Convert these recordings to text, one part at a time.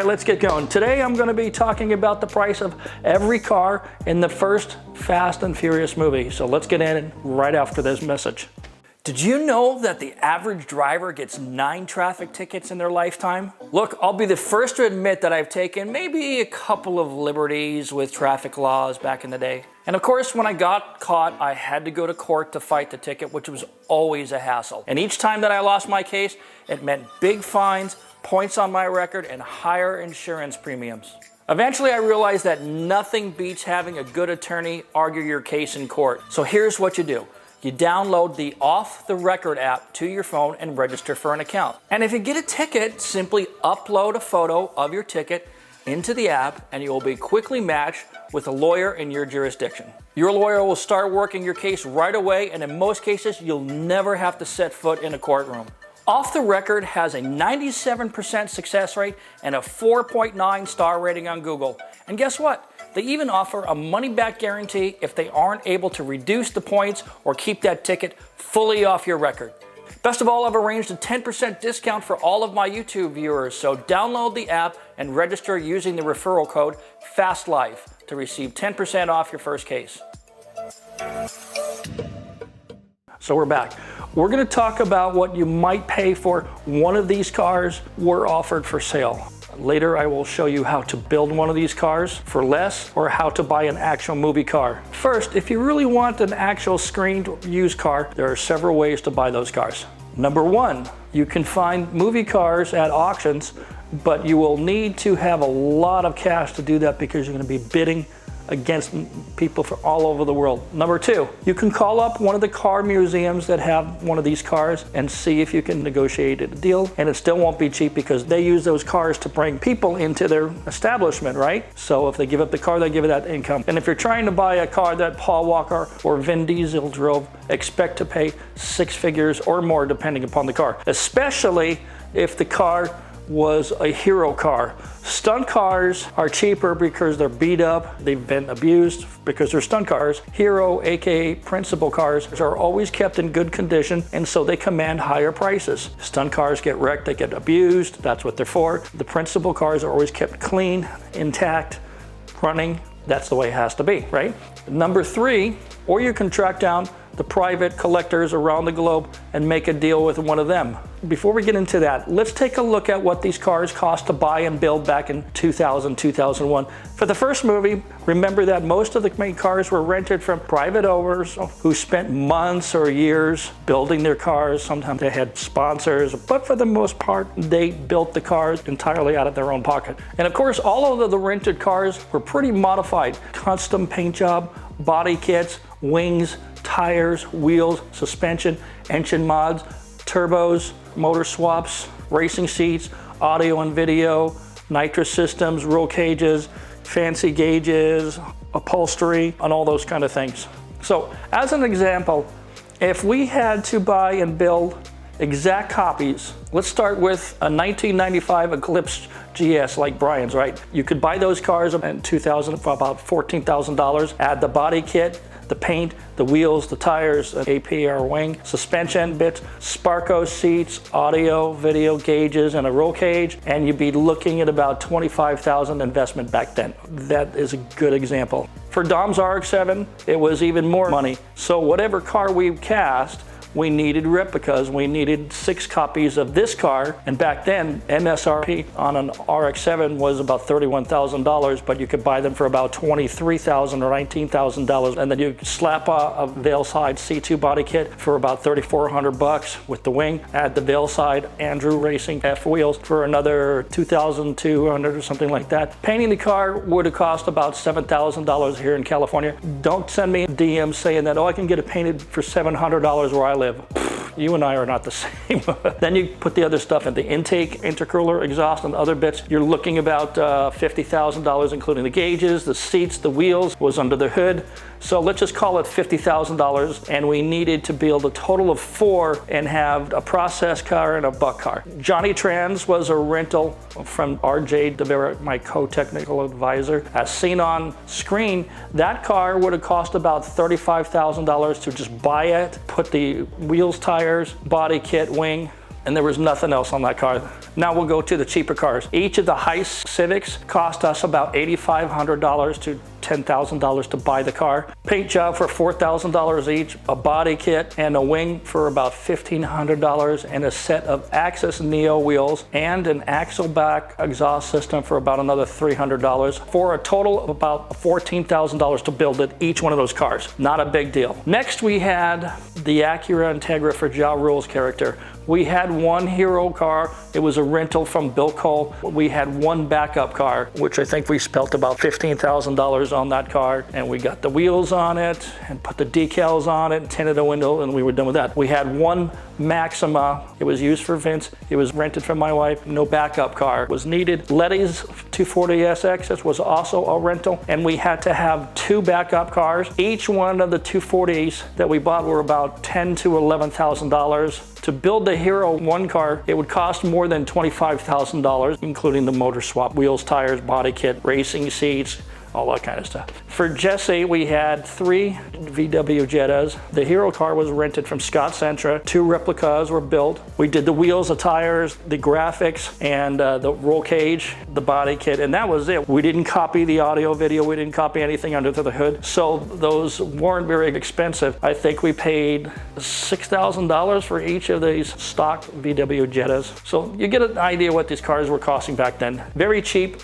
let's get going. Today I'm going to be talking about the price of every car in the first Fast and Furious movie. So let's get in right after this message. Did you know that the average driver gets 9 traffic tickets in their lifetime? Look, I'll be the first to admit that I've taken maybe a couple of liberties with traffic laws back in the day. And of course, when I got caught, I had to go to court to fight the ticket, which was always a hassle. And each time that I lost my case, it meant big fines, points on my record, and higher insurance premiums. Eventually, I realized that nothing beats having a good attorney argue your case in court. So here's what you do. You download the Off the Record app to your phone and register for an account. And if you get a ticket, simply upload a photo of your ticket into the app and you will be quickly matched with a lawyer in your jurisdiction. Your lawyer will start working your case right away, and in most cases, you'll never have to set foot in a courtroom. Off the Record has a 97% success rate and a 4.9 star rating on Google. And guess what? They even offer a money-back guarantee if they aren't able to reduce the points or keep that ticket fully off your record. Best of all, I've arranged a 10% discount for all of my YouTube viewers, so download the app and register using the referral code FASTLIFE to receive 10% off your first case. So we're back. We're going to talk about what you might pay for one of these cars were offered for sale. Later, I will show you how to build one of these cars for less or how to buy an actual movie car. First, if you really want an actual screened used car, there are several ways to buy those cars. Number one, you can find movie cars at auctions, but you will need to have a lot of cash to do that because you're going to be bidding against people from all over the world. Number two, you can call up one of the car museums that have one of these cars and see if you can negotiate a deal, and it still won't be cheap because they use those cars to bring people into their establishment, right? So if they give up the car, they give it that income. And if you're trying to buy a car that Paul Walker or Vin Diesel drove, expect to pay 6 figures or more depending upon the car, especially if the car was a hero car. Stunt cars are cheaper because they're beat up, they've been abused because they're stunt cars. Hero, aka principal cars, are always kept in good condition, and so they command higher prices. Stunt cars get wrecked, they get abused, that's what they're for. The principal cars are always kept clean, intact, running. That's the way it has to be, right? Number three, or you can track down the private collectors around the globe and make a deal with one of them. Before we get into that, let's take a look at what these cars cost to buy and build back in 2000, 2001. For the first movie, remember that most of the main cars were rented from private owners who spent months or years building their cars. Sometimes they had sponsors, but for the most part, they built the cars entirely out of their own pocket. And of course, all of the rented cars were pretty modified. Custom paint job, body kits, wings, tires, wheels, suspension, engine mods, turbos, motor swaps, racing seats, audio and video, nitrous systems, roll cages, fancy gauges, upholstery, and all those kind of things. So as an example, if we had to buy and build exact copies, let's start with a 1995 Eclipse GS like Brian's, right? You could buy those cars in 2000 for about $14,000, add the body kit, the paint, the wheels, the tires, APR wing, suspension bits, Sparco seats, audio, video gauges, and a roll cage, and you'd be looking at about $25,000 investment back then. That is a good example. For Dom's RX-7, it was even more money. So whatever car we cast, we needed replicas. We needed 6 copies of this car, and back then MSRP on an RX-7 was about $31,000, but you could buy them for about $23,000 or $19,000, and then you slap a Veilside C2 body kit for about $3,400 with the wing. Add the Veilside Andrew Racing F wheels for another $2,200 or something like that. Painting the car would have cost about $7,000 here in California. Don't send me a DM saying that, oh, I can get it painted for $700 where I live. You and I are not the same. Then you put the other stuff in the intake, intercooler, exhaust, and other bits. You're looking about $50,000, including the gauges, the seats, the wheels, was under the hood. So let's just call it $50,000, and we needed to build a total of 4 and have a process car and a buck car. Johnny Trans was a rental from RJ DeVera, my co-technical advisor. As seen on screen, that car would have cost about $35,000 to just buy it, put the wheels, tires, body kit, wing, and there was nothing else on that car. Now we'll go to the cheaper cars. Each of the Heist Civics cost us about $8,500 to $10,000 to buy the car. Paint job for $4,000 each, a body kit and a wing for about $1,500, and a set of Axis Neo wheels and an axle back exhaust system for about another $300, for a total of about $14,000 to build each one of those cars. Not a big deal. Next we had the Acura Integra for Ja Rule's character. We had one hero car. It was a rental from Bill Cole. We had one backup car, which I think we spent about $15,000 on that car, and we got the wheels on it and put the decals on it and tinted the window, and we were done with that. We had one Maxima. It was used for Vince. It was rented from my wife. No backup car was needed. Letty's 240SX was also a rental, and we had to have two backup cars. Each one of the 240s that we bought were about $10,000 to $11,000. To build the Hero 1 car, it would cost more than $25,000, including the motor swap, wheels, tires, body kit, racing seats, all that kind of stuff. For Jesse, we had 3 VW Jettas. The Hero car was rented from Scott Sentra. 2 replicas were built. We did the wheels, the tires, the graphics, and the roll cage, the body kit, and that was it. We didn't copy the audio, video. We didn't copy anything under the hood. So those weren't very expensive. I think we paid $6,000 for each of these stock VW Jettas. So you get an idea what these cars were costing back then. Very cheap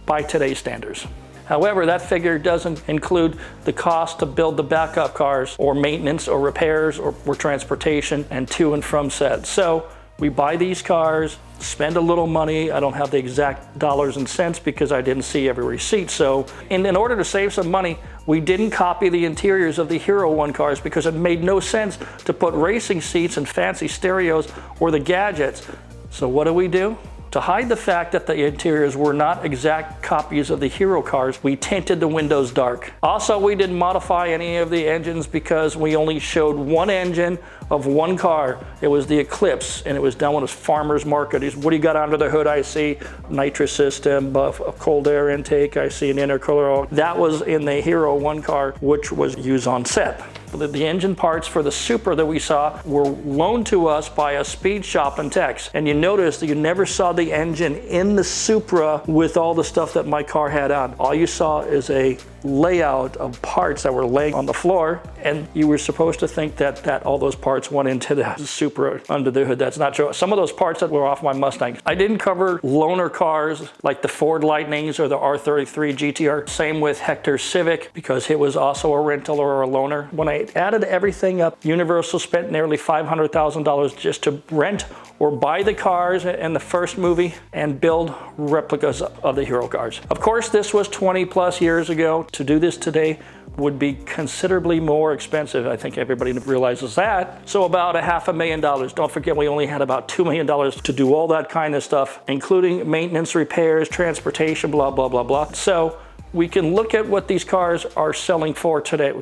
by today's standards. However, that figure doesn't include the cost to build the backup cars, or maintenance, or repairs, or transportation, and to and from set. So we buy these cars, spend a little money. I don't have the exact dollars and cents because I didn't see every receipt. So in order to save some money, we didn't copy the interiors of the Hero 1 cars because it made no sense to put racing seats and fancy stereos or the gadgets. So what do? To hide the fact that the interiors were not exact copies of the Hero cars, we tinted the windows dark. Also, we didn't modify any of the engines because we only showed one engine of one car. It was the Eclipse, and it was done with a farmer's market. What do you got under the hood? I see nitrous system, a cold air intake. I see an intercooler. That was in the Hero 1 car, which was used on set. The engine parts for the Supra that we saw were loaned to us by a speed shop in Tex. And you notice that you never saw the engine in the Supra with all the stuff that my car had on. All you saw is a layout of parts that were laying on the floor, and you were supposed to think that all those parts went into the Supra under the hood. That's not true. Some of those parts that were off my Mustang. I didn't cover loaner cars like the Ford Lightnings or the R33 GTR. Same with Hector's Civic, because it was also a rental or a loaner. When I added everything up, Universal spent nearly $500,000 just to rent or buy the cars in the first movie and build replicas of the Hero cars. Of course, this was 20 plus years ago. To do this today would be considerably more expensive. I think everybody realizes that. So about $500,000. Don't forget, we only had about $2 million to do all that kind of stuff, including maintenance, repairs, transportation, blah, blah, blah, blah. So we can look at what these cars are selling for today.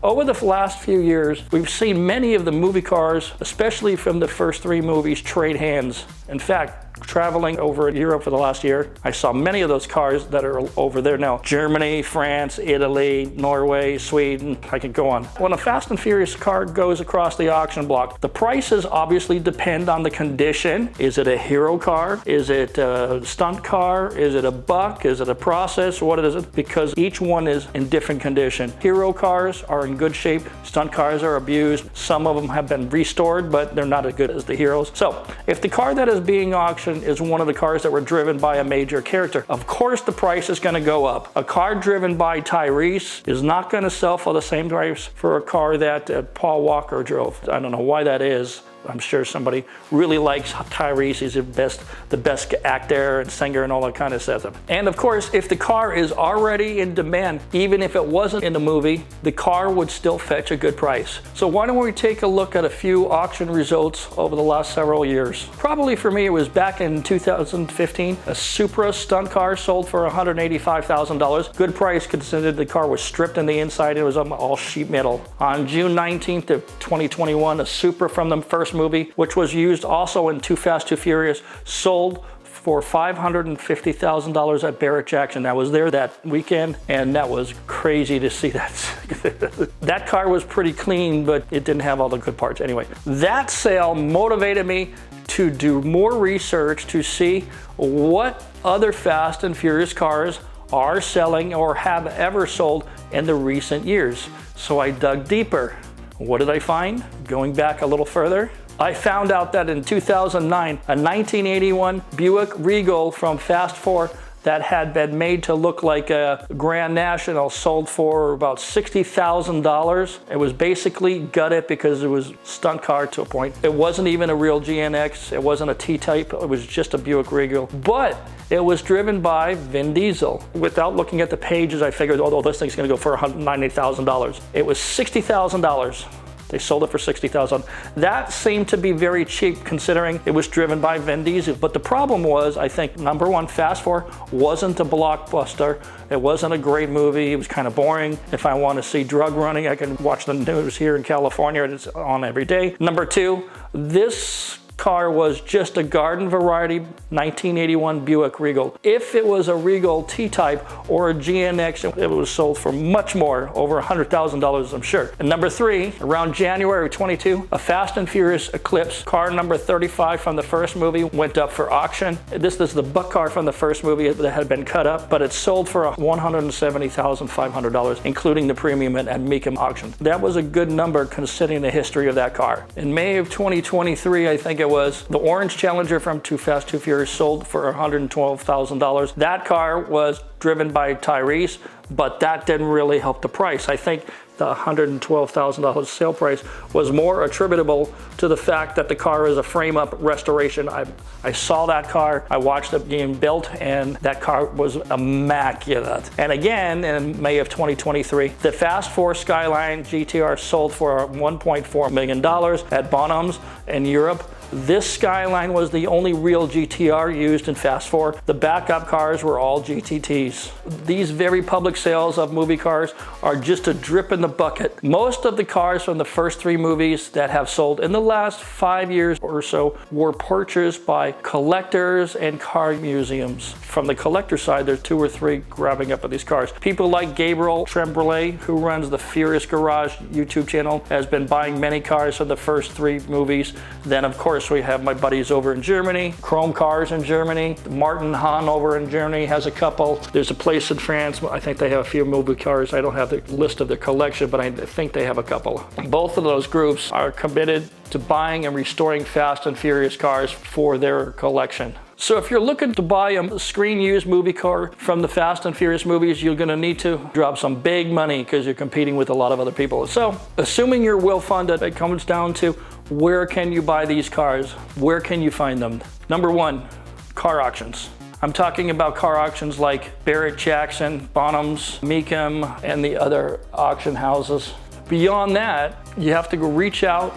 Over the last few years, we've seen many of the movie cars, especially from the first 3 movies, trade hands. In fact, traveling over Europe for the last year, I saw many of those cars that are over there now. Germany, France, Italy, Norway, Sweden, I could go on. When a Fast and Furious car goes across the auction block, the prices obviously depend on the condition. Is it a Hero car? Is it a stunt car? Is it a buck? Is it a process? What is it? Because each one is in different condition. Hero cars are in good shape. Stunt cars are abused. Some of them have been restored, but they're not as good as the Heroes. So if the car that is being auctioned is one of the cars that were driven by a major character, of course the price is going to go up. A car driven by Tyrese is not going to sell for the same price for a car that Paul Walker drove. I don't know why that is. I'm sure somebody really likes Tyrese. He's the best actor and singer and all that kind of stuff. And of course, if the car is already in demand, even if it wasn't in the movie, the car would still fetch a good price. So why don't we take a look at a few auction results over the last several years. Probably for me, it was back in 2015. A Supra stunt car sold for $185,000. Good price considering the car was stripped in the inside. It was all sheet metal. On June 19th of 2021, a Supra from the first movie, which was used also in Too Fast, Too Furious, sold for $550,000 at Barrett-Jackson. I was there that weekend, and that was crazy to see that. That car was pretty clean, but it didn't have all the good parts. Anyway, that sale motivated me to do more research to see what other Fast and Furious cars are selling or have ever sold in the recent years. So I dug deeper. What did I find? Going back a little further, I found out that in 2009, a 1981 Buick Regal from Fast 4 that had been made to look like a Grand National sold for about $60,000. It was basically gutted because it was a stunt car to a point. It wasn't even a real GNX. It wasn't a T-Type. It was just a Buick Regal. But it was driven by Vin Diesel. Without looking at the pages, I figured, oh, this thing's gonna go for $190,000. It was $60,000. They sold it for $60,000. That seemed to be very cheap considering it was driven by Vin Diesel. But the problem was, I think, number one, Fast 4 wasn't a blockbuster. It wasn't a great movie. It was kind of boring. If I want to see drug running, I can watch the news here in California. It's on every day. Number two, this car was just a garden variety 1981 Buick Regal. If it was a Regal T-Type or a GNX, it was sold for much more, over $100,000, I'm sure. And number three, around January 22, a Fast and Furious Eclipse, car number 35 from the first movie, went up for auction. This is the buck car from the first movie that had been cut up, but it sold for $170,500, including the premium at Mecum auction. That was a good number considering the history of that car. In May of 2023, I think it was, the orange Challenger from Too Fast, Too Furious sold for $112,000. That car was driven by Tyrese, but that didn't really help the price. I think the $112,000 sale price was more attributable to the fact that the car is a frame-up restoration. I saw that car, I watched it being built, and that car was immaculate. And again, in May of 2023, the Fast 4 Skyline GTR sold for $1.4 million at Bonhams in Europe. This Skyline was the only real GTR used in Fast 4. The backup cars were all GTTs. These very public sales of movie cars are just a drip in the bucket. Most of the cars from the first three movies that have sold in the last 5 years or so were purchased by collectors and car museums. From the collector side, there's 2 or 3 grabbing up at these cars. People like Gabriel Tremblay, who runs the Furious Garage YouTube channel, has been buying many cars from the first 3 movies. Then, of course, we have my buddies over in Germany, Chrome Cars in Germany. Martin Hahn over in Germany has a couple. There's a place in France, I think they have a few movie cars. I don't have the list of their collection, but I think they have a couple. Both of those groups are committed to buying and restoring Fast and Furious cars for their collection. So if you're looking to buy a screen-used movie car from the Fast and Furious movies, you're gonna need to drop some big money because you're competing with a lot of other people. So assuming you're well-funded, it comes down to where can you buy these cars? Where can you find them? Number one, car auctions. I'm talking about car auctions like Barrett-Jackson, Bonhams, Mecum, and the other auction houses. Beyond that, you have to go reach out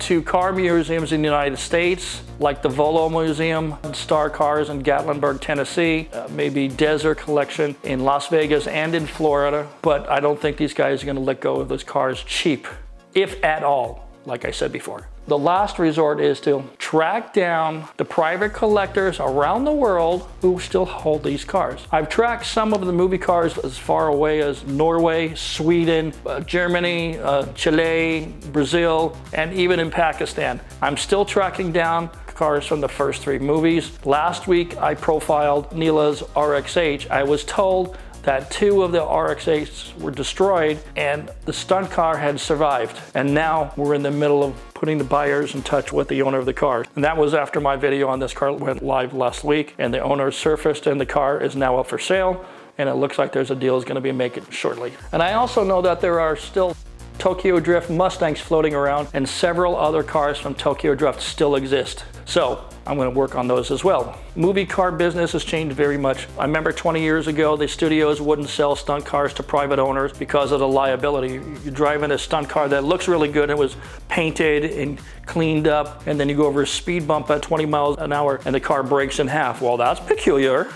to car museums in the United States, like the Volo Museum, Star Cars in Gatlinburg, Tennessee, maybe Desert Collection in Las Vegas and in Florida. But I don't think these guys are gonna let go of those cars cheap, if at all, like I said before. The last resort is to track down the private collectors around the world who still hold these cars. I've tracked some of the movie cars as far away as Norway, Sweden, Germany, Chile, Brazil, and even in Pakistan. I'm still tracking down cars from the first 3 movies. Last week, I profiled Neela's RX-H. I was told that 2 of the RX-8s were destroyed and the stunt car had survived. And now we're in the middle of putting the buyers in touch with the owner of the car. And that was after my video on this car went live last week, and the owner surfaced and the car is now up for sale, and it looks like there's a deal is gonna be made shortly. And I also know that there are still Tokyo Drift Mustangs floating around, and several other cars from Tokyo Drift still exist. So I'm going to work on those as well. Movie car business has changed very much. I remember 20 years ago, the studios wouldn't sell stunt cars to private owners because of the liability. You drive in a stunt car that looks really good, it was painted and cleaned up, and then you go over a speed bump at 20 miles an hour and the car breaks in half. Well, that's peculiar.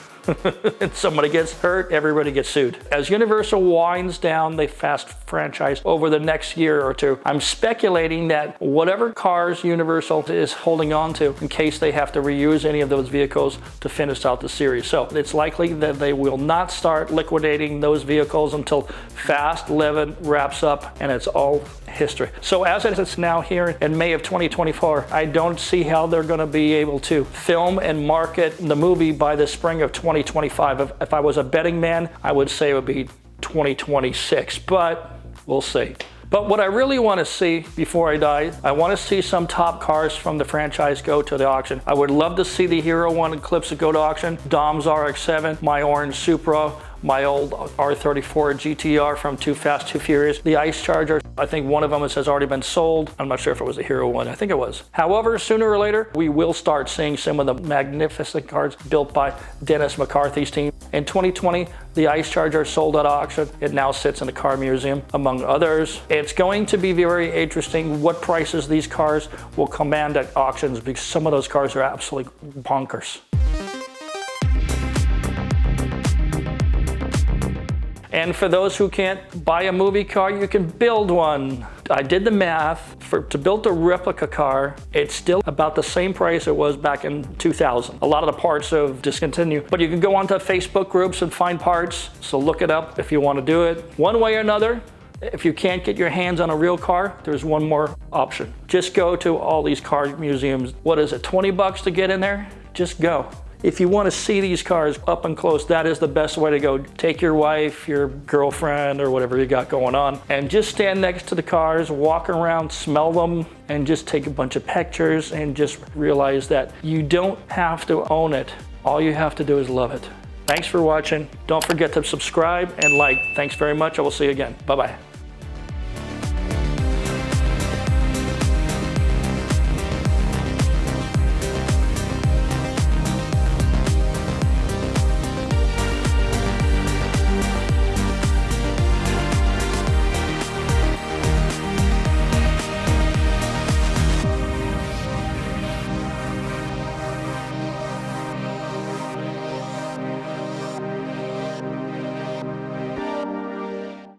and somebody gets hurt, everybody gets sued. As Universal winds down the Fast franchise over the next year or two, I'm speculating that whatever cars Universal is holding on to in case they have to reuse any of those vehicles to finish out the series. So it's likely that they will not start liquidating those vehicles until Fast 11 wraps up and it's all history. So as it's now here in May of 2024, I don't see how they're going to be able to film and market the movie by the spring of 2025. If I was a betting man, I would say it would be 2026, but we'll see. But what I really want to see before I die, I want to see some top cars from the franchise go to the auction. I would love to see the Hero 1 Eclipse go to auction, Dom's RX-7, my orange Supra, my old R34 GTR from Too Fast, Too Furious, the Ice Charger. I think one of them has already been sold. I'm not sure if it was a Hero 1. I think it was. However, sooner or later, we will start seeing some of the magnificent cars built by Dennis McCarthy's team. In 2020, the Ice Charger sold at auction. It now sits in the car museum, among others. It's going to be very interesting what prices these cars will command at auctions, because some of those cars are absolutely bonkers. And for those who can't buy a movie car, you can build one. I did the math. To build a replica car, it's still about the same price it was back in 2000. A lot of the parts have discontinued, but you can go onto Facebook groups and find parts. So look it up if you want to do it. One way or another, if you can't get your hands on a real car, there's one more option. Just go to all these car museums. What is it, 20 bucks to get in there? Just go. If you want to see these cars up and close, that is the best way to go. Take your wife, your girlfriend, or whatever you got going on, and just stand next to the cars, walk around, smell them, and just take a bunch of pictures and just realize that you don't have to own it. All you have to do is love it. Thanks for watching. Don't forget to subscribe and like. Thanks very much. I will see you again. Bye-bye.